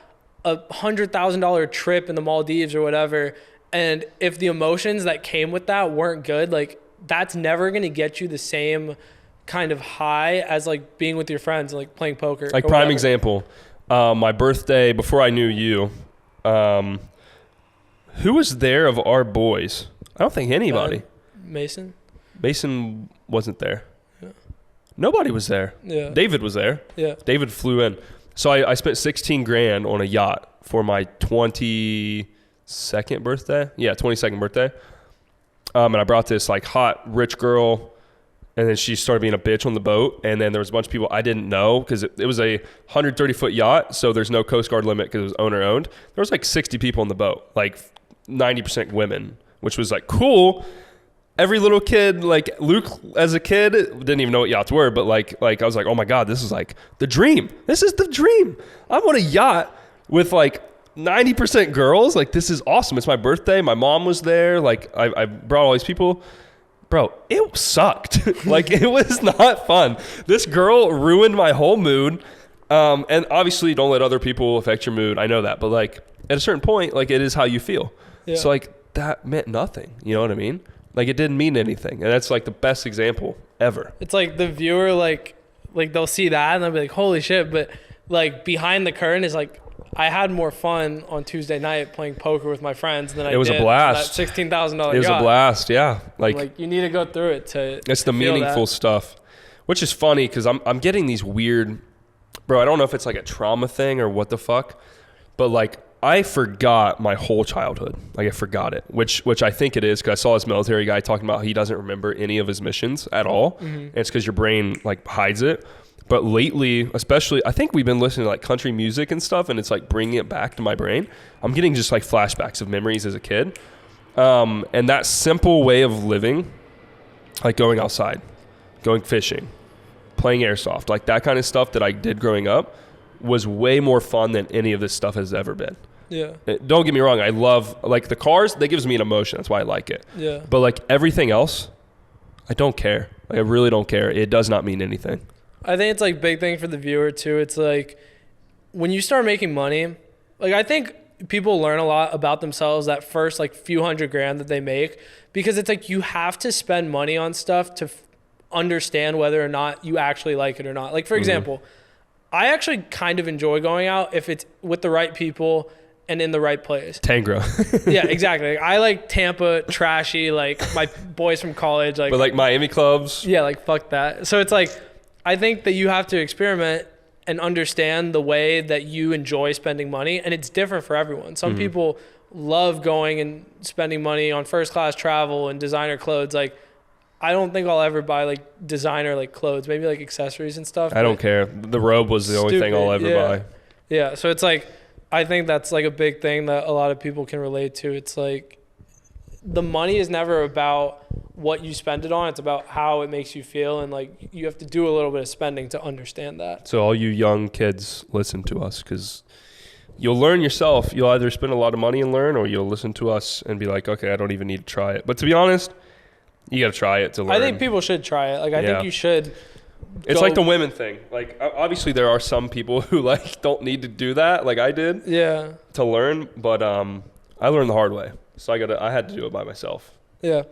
a $100,000 trip in the Maldives or whatever, and if the emotions that came with that weren't good, like that's never going to get you the same kind of high as like being with your friends and like playing poker. Like prime example, my birthday before I knew you, who was there of our boys? I don't think anybody. Mason wasn't there. Yeah. Nobody was there. Yeah. David was there. Yeah. David flew in. So I spent 16 grand on a yacht for my 22nd birthday. Yeah, 22nd birthday. And I brought this like hot rich girl. And then she started being a bitch on the boat. And then there was a bunch of people I didn't know because it was a 130-foot yacht. So there's no Coast Guard limit because it was owner-owned. There was like 60 people on the boat, like 90% women, which was like cool. Every little kid, like Luke as a kid, didn't even know what yachts were. But like I was like, oh my God, this is like the dream. This is the dream. I'm on a yacht with like 90% girls. Like this is awesome. It's my birthday. My mom was there. Like I brought all these people. Bro, it sucked. Like, it was not fun. This girl ruined my whole mood. And obviously, don't let other people affect your mood. I know that. But, like, at a certain point, like, it is how you feel. Yeah. So, like, that meant nothing. You know what I mean? Like, it didn't mean anything. And that's, like, the best example ever. It's like the viewer, like they'll see that and they'll be like, holy shit. But, like, behind the curtain is, like, I had more fun on Tuesday night playing poker with my friends than I did. It was a blast. That $16,000 It was a blast, yeah. Like you need to go through it to. It's the meaningful stuff, which is funny because I'm getting these weird, bro. I don't know if it's like a trauma thing or what the fuck, but like I forgot my whole childhood. Like I forgot it, which I think it is because I saw this military guy talking about he doesn't remember any of his missions at all. And it's because your brain like hides it. But lately, especially, I think we've been listening to like country music and stuff, and it's like bringing it back to my brain. I'm getting just like flashbacks of memories as a kid. And that simple way of living, like going outside, going fishing, playing airsoft, like that kind of stuff that I did growing up was way more fun than any of this stuff has ever been. Yeah. Don't get me wrong. I love like the cars. That gives me an emotion. That's why I like it. Yeah. But like everything else, I don't care. Like I really don't care. It does not mean anything. I think it's like big thing for the viewer too. It's like when you start making money, like I think people learn a lot about themselves that first like few $100,000 that they make, because it's like you have to spend money on stuff to understand whether or not you actually like it or not. Like for example, I actually kind of enjoy going out if it's with the right people and in the right place. Tangra. Yeah, exactly. Like, I like Tampa, trashy, like my boys from college. Like, but like Miami clubs. Yeah, like fuck that. So it's like, I think that you have to experiment and understand the way that you enjoy spending money. And it's different for everyone. Some people love going and spending money on first class travel and designer clothes. Like, I don't think I'll ever buy like designer like clothes, maybe like accessories and stuff. I don't care. The robe was the only thing I'll ever buy. Yeah. So it's like, I think that's like a big thing that a lot of people can relate to. It's like the money is never about what you spend it on. It's about how it makes you feel. And like, you have to do a little bit of spending to understand that. So all you young kids, listen to us, because you'll learn yourself. You'll either spend a lot of money and learn, or you'll listen to us and be like, okay, I don't even need to try it. But to be honest, you got to try it to learn. I think people should try it. Like, I think you should. It's like the women thing. Like, obviously there are some people who like don't need to do that, like I did. Yeah. To learn, but I learned the hard way, so I had to do it by myself. Yeah.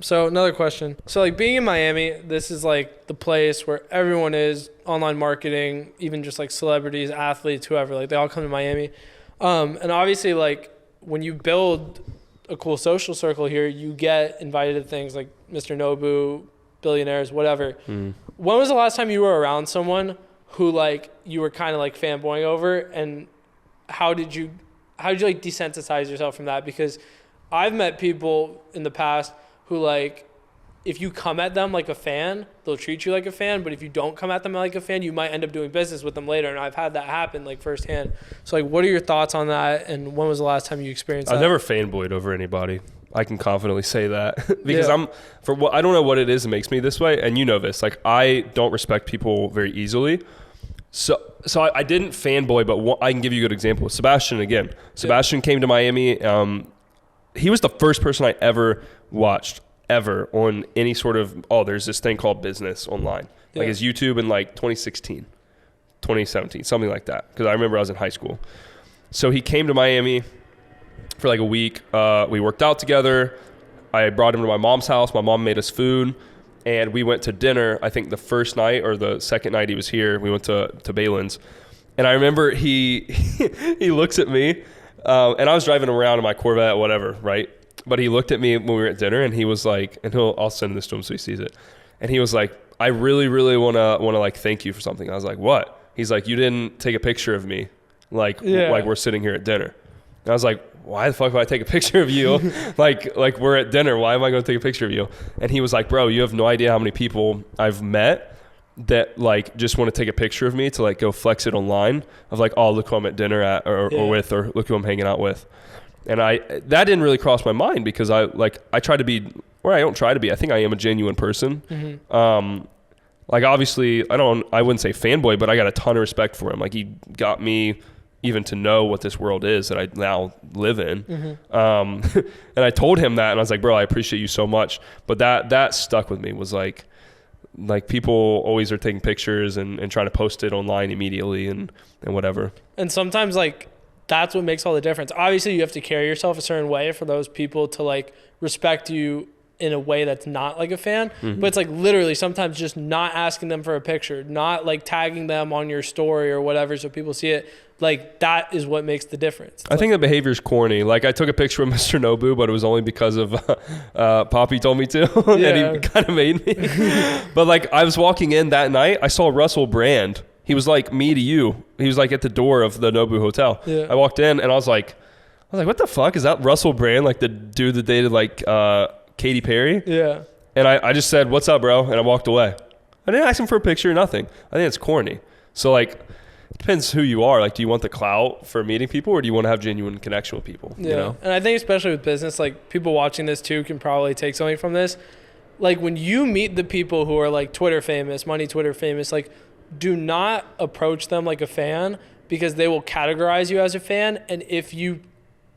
So another question. So like being in Miami, this is like the place where everyone is, online marketing, even just like celebrities, athletes, whoever, like they all come to Miami. And obviously like when you build a cool social circle here, you get invited to things like Mr. Nobu, billionaires, whatever. When was the last time you were around someone who like you were kind of like fanboying over, and how did you like desensitize yourself from that? Because I've met people in the past who like, if you come at them like a fan, they'll treat you like a fan. But if you don't come at them like a fan, you might end up doing business with them later. And I've had that happen like firsthand. So like, what are your thoughts on that? And when was the last time you experienced that? I've never fanboyed over anybody. I can confidently say that because I don't know what it is that makes me this way. And you know this, like I don't respect people very easily. So I didn't fanboy, but I can give you a good example. Sebastian again. Sebastian came to Miami. He was the first person I ever watched ever on any sort of, there's this thing called business online. Like his YouTube in like 2016, 2017, something like that. Because I remember I was in high school. So he came to Miami for like a week. We worked out together. I brought him to my mom's house. My mom made us food. And we went to dinner, I think the first night or the second night he was here. We went to Balin's. And I remember he looks at me. And I was driving around in my Corvette, whatever, right? But he looked at me when we were at dinner, and he was like, and I'll send this to him so he sees it. And he was like, I really, really want to like thank you for something. I was like, what? He's like, you didn't take a picture of me, like we're sitting here at dinner. And I was like, why the fuck would I take a picture of you? like we're at dinner. Why am I going to take a picture of you? And he was like, bro, you have no idea how many people I've met that like just want to take a picture of me to like go flex it online of like, oh, look who I'm at dinner at or with, or look who I'm hanging out with. And that didn't really cross my mind because I try to be, or I don't try to be, I think I am a genuine person. Like obviously I wouldn't say fanboy, but I got a ton of respect for him. Like he got me even to know what this world is that I now live in. And I told him that, and I was like, bro, I appreciate you so much. But that stuck with me, was like people always are taking pictures and trying to post it online immediately and whatever. And sometimes like that's what makes all the difference. Obviously you have to carry yourself a certain way for those people to like respect you in a way that's not like a fan. But it's like literally sometimes just not asking them for a picture, not like tagging them on your story or whatever so people see it. Like that is what makes the difference. I think the behavior is corny. Like I took a picture of Mr. Nobu, but it was only because of Poppy told me to, and he kind of made me. But like I was walking in that night, I saw Russell Brand. He was like me to you. He was like at the door of the Nobu Hotel. Yeah. I walked in and I was like, what the fuck? Is that Russell Brand? Like the dude that dated like Katy Perry? Yeah. And I just said, what's up, bro? And I walked away. I didn't ask him for a picture or nothing. I think it's corny. So like, it depends who you are. Like, do you want the clout for meeting people, or do you want to have genuine connection with people? Yeah. You know? And I think especially with business, like people watching this too can probably take something from this. Like when you meet the people who are like Twitter famous, money Twitter famous, like do not approach them like a fan, because they will categorize you as a fan. And if you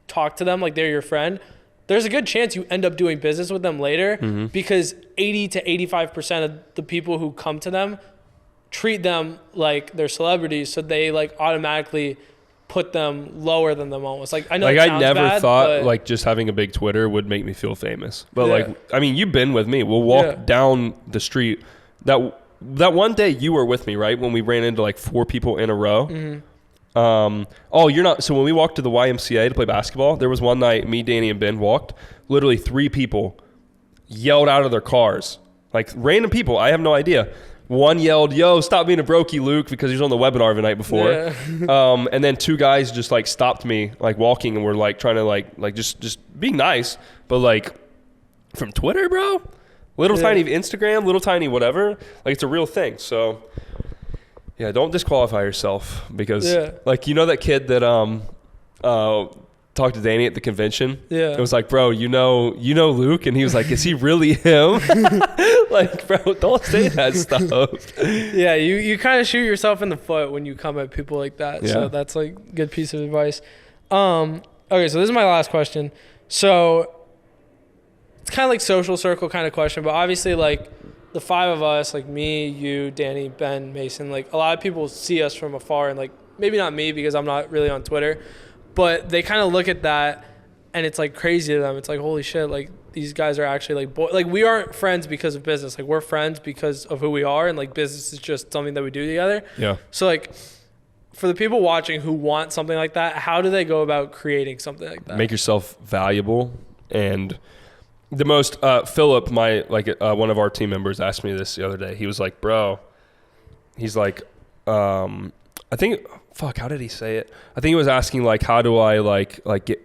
talk to them like they're your friend, there's a good chance you end up doing business with them later, because 80 to 85% of the people who come to them treat them like they're celebrities. So they like automatically put them lower than them almost. Like I know, like it I sounds never bad, thought like just having a big Twitter would make me feel famous. But Yeah. like, I mean, you've been with me. We'll walk down the street. That one day you were with me, right? When we ran into like 4 people in a row. You're not. So when we walked to the YMCA to play basketball, there was one night me, Danny, and Ben walked. Literally 3 people yelled out of their cars, like random people. I have no idea. One yelled, "Yo, stop being a brokey, Luke," because he was on the webinar the night before. Yeah. And then 2 guys just like stopped me, like walking, and were like trying to like just being nice, but like from Twitter, bro. Little tiny Instagram, little tiny whatever. Like it's a real thing. So yeah, don't disqualify yourself, because like, you know that kid that talked to Danny at the convention? Yeah. It was like, bro, you know Luke? And he was like, is he really him? Like, bro, don't say that stuff. Yeah, you kind of shoot yourself in the foot when you come at people like that. Yeah. So that's like a good piece of advice. Okay, so this is my last question. So it's kind of like social circle kind of question, but obviously like the 5 of us, like me, you, Danny, Ben, Mason, like a lot of people see us from afar, and like maybe not me because I'm not really on Twitter, but they kind of look at that and it's like crazy to them. It's like, holy shit, like these guys are actually like like we aren't friends because of business. Like we're friends because of who we are, and like business is just something that we do together. Yeah. So like for the people watching who want something like that, how do they go about creating something like that? Make yourself valuable. And the most Philip, my one of our team members, asked me this the other day. He was like, bro, he's like, I think, fuck, how did he say it? I think he was asking like, how do I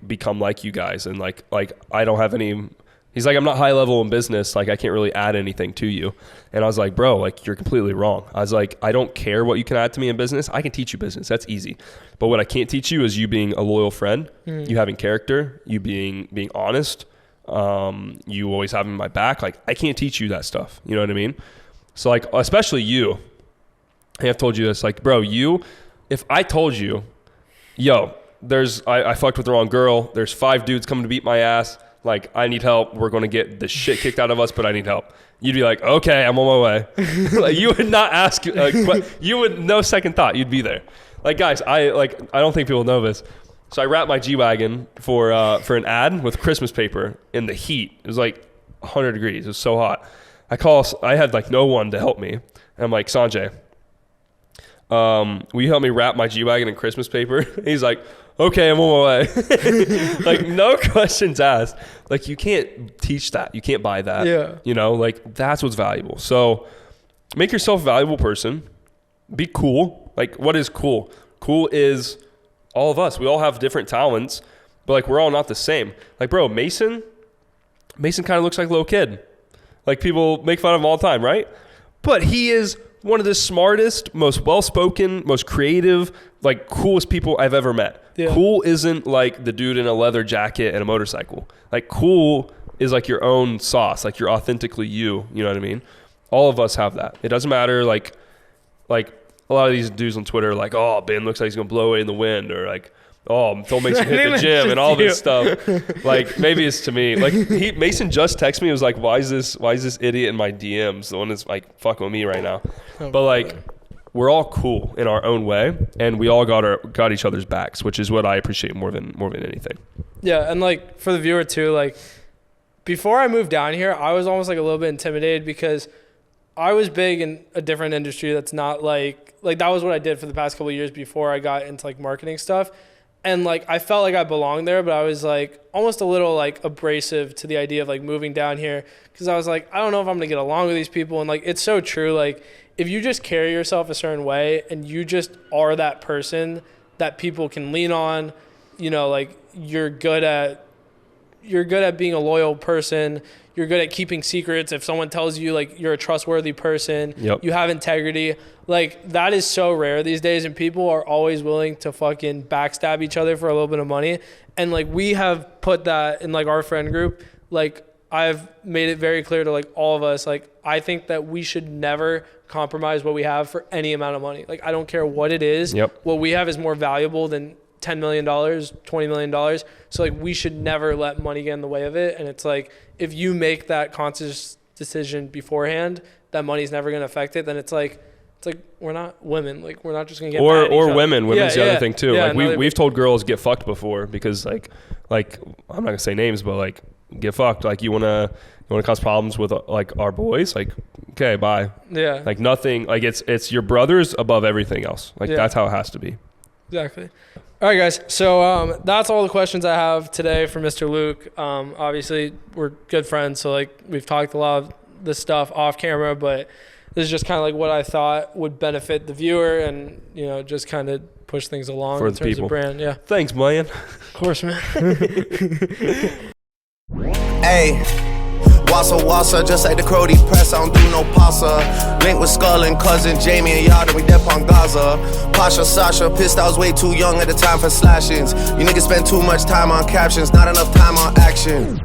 become like you guys? And like I don't have any. He's like, I'm not high level in business. Like I can't really add anything to you. And I was like, bro, like you're completely wrong. I was like, I don't care what you can add to me in business. I can teach you business. That's easy. But what I can't teach you is you being a loyal friend, you having character, you being honest, you always having my back. Like I can't teach you that stuff. You know what I mean? So like, especially you, I've told you this, like, bro, if I told you, yo, I fucked with the wrong girl. There's 5 dudes coming to beat my ass. Like, I need help. We're going to get the shit kicked out of us, but I need help. You'd be like, okay, I'm on my way. Like, you would not ask, you would, no second thought, you'd be there. Like, guys, I don't think people know this. So I wrapped my G-Wagon for an ad with Christmas paper in the heat. It was like 100 degrees. It was so hot. I had like no one to help me. And I'm like, Sanjay, will you help me wrap my G-Wagon in Christmas paper? He's like, okay, I'm on my way. Like, no questions asked. Like, you can't teach that. You can't buy that. Yeah. You know, like, that's what's valuable. So make yourself a valuable person. Be cool. Like, what is cool? Cool is all of us. We all have different talents, but like, we're all not the same. Like, bro, Mason kind of looks like a little kid. Like, people make fun of him all the time, right? But he is one of the smartest, most well-spoken, most creative, like coolest people I've ever met. Yeah. Cool isn't like the dude in a leather jacket and a motorcycle. Like cool is like your own sauce, like you're authentically you. You know what I mean? All of us have that. It doesn't matter. Like a lot of these dudes on Twitter are like, oh, Ben looks like he's gonna blow away in the wind, or like, oh, Phil Mason hit the gym and all this stuff. Like maybe it's to me. Like Mason just texted me. He was like, why is this idiot in my DMs? The one that's like fucking with me right now. But like, we're all cool in our own way, and we all got each other's backs, which is what I appreciate more than anything. Yeah, and like for the viewer too, like before I moved down here, I was almost like a little bit intimidated because I was big in a different industry that's not like that was what I did for the past couple of years before I got into like marketing stuff. And like I felt like I belonged there, but I was like almost a little like abrasive to the idea of like moving down here because I was like, I don't know if I'm gonna get along with these people. And like it's so true. Like if you just carry yourself a certain way and you just are that person that people can lean on, you know, like you're good at being a loyal person. You're good at keeping secrets. If someone tells you like you're a trustworthy person, you have integrity. Like that is so rare these days, and people are always willing to fucking backstab each other for a little bit of money. And like we have put that in like our friend group. Like I've made it very clear to like all of us, like I think that we should never compromise what we have for any amount of money. Like I don't care what it is. What we have is more valuable than $10 million, $20 million. So like we should never let money get in the way of it. And it's like, if you make that conscious decision beforehand, that money's never going to affect it. Then it's like we're not women. Like we're not just going to get mad at each other. Women's the other thing too. Yeah, like we've told girls get fucked before because like I'm not gonna say names, but like get fucked. Like you wanna cause problems with like our boys. Like okay, bye. Yeah. Like nothing. Like it's your brothers above everything else. Like that's how it has to be. Exactly. All right, guys. So that's all the questions I have today for Mr. Luke. Obviously, we're good friends, so like we've talked a lot of this stuff off camera, but this is just kind of like what I thought would benefit the viewer, and you know, just kind of push things along for in terms of brand. Yeah. Thanks, man. Of course, man. Hey. Wassa, just like the Crody press, I don't do no pasta. Link with Skull and cousin Jamie and y'all, then we dep on Gaza. Pasha, Sasha, pissed I was way too young at the time for slashings. You niggas spend too much time on captions, not enough time on action.